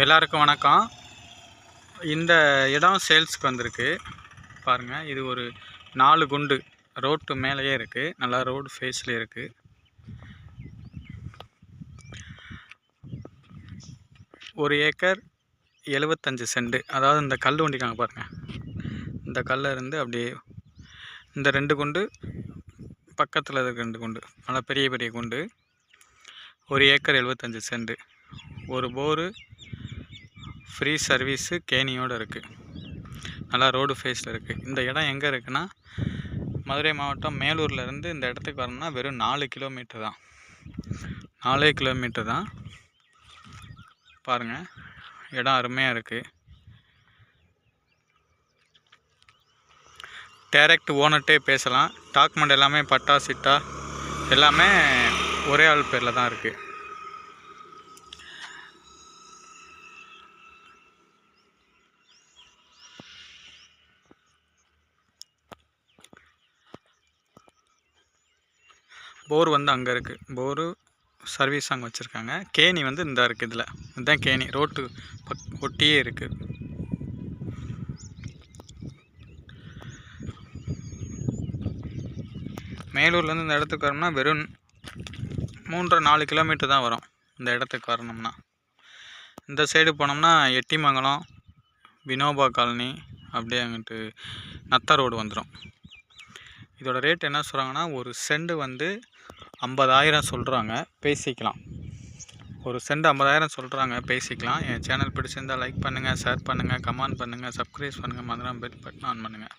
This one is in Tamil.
எல்லாருக்கும் வணக்கம். இந்த இடம் சேல்ஸ்க்கு வந்திருக்கு பாருங்கள். இது ஒரு 4 குண்டு ரோட்டு மேலேயே இருக்குது. நல்லா ரோடு ஃபேஸ்லேயே இருக்குது. ஒரு ஏக்கர் 75 சென்ட். அதாவது இந்த கல் வண்டிக்காங்க பாருங்கள். இந்த கல்ல இருந்து அப்படியே இந்த 2 குண்டு பக்கத்தில் இருக்க 2 குண்டு நல்லா பெரிய பெரிய குண்டு. ஒரு ஏக்கர் 75 சென்ட். ஒரு போரு ஃப்ரீ சர்வீஸு கேணியோடு இருக்குது. நல்லா ரோடு ஃபேஸில் இருக்குது. இந்த இடம் எங்கே இருக்குன்னா, மதுரை மாவட்டம் மேலூர்லேருந்து இந்த இடத்துக்கு வரணும்னா வெறும் 4 கிலோமீட்டர் தான். 4 கிலோமீட்டர் தான். பாருங்கள், இடம் அருமையாக இருக்குது. டைரக்ட் ஓனர்கிட்டே பேசலாம். டாக்குமெண்ட் எல்லாமே பட்டா சிட்டா எல்லாமே ஒரே ஆள் பேரில் தான் இருக்குது. போர் வந்து அங்கே இருக்குது. போரு சர்வீஸ் அங்கே வச்சுருக்காங்க. கேணி வந்து இந்த இருக்குது. இதில் இதுதான் கேணி. ரோட்டு ஒட்டியே இருக்குது. மேலூர்லேருந்து இந்த இடத்துக்கு வரணும்னா வெறும் 3-4 கிலோமீட்டர் தான் வரும். இந்த இடத்துக்கு வரணும்னா இந்த சைடு போனோம்னா எட்டிமங்கலம், வினோபா காலனி, அப்படியே அங்கிட்டு நத்தா ரோடு வந்துடும். இதோட ரேட் என்ன சொல்கிறாங்கன்னா, ஒரு சென்ட் வந்து 50,000 சொல்கிறாங்க. பேசிக்கலாம். ஒரு சென்ட் 50,000 சொல்கிறாங்க. பேசிக்கலாம். என் சேனல் பிடிச்சிருந்தால் லைக் பண்ணுங்கள், ஷேர் பண்ணுங்கள், கமெண்ட் பண்ணுங்கள், சப்ஸ்கிரைப் பண்ணுங்கள், மறக்காம பெல் பட்டன் ஆன் பண்ணுங்கள்.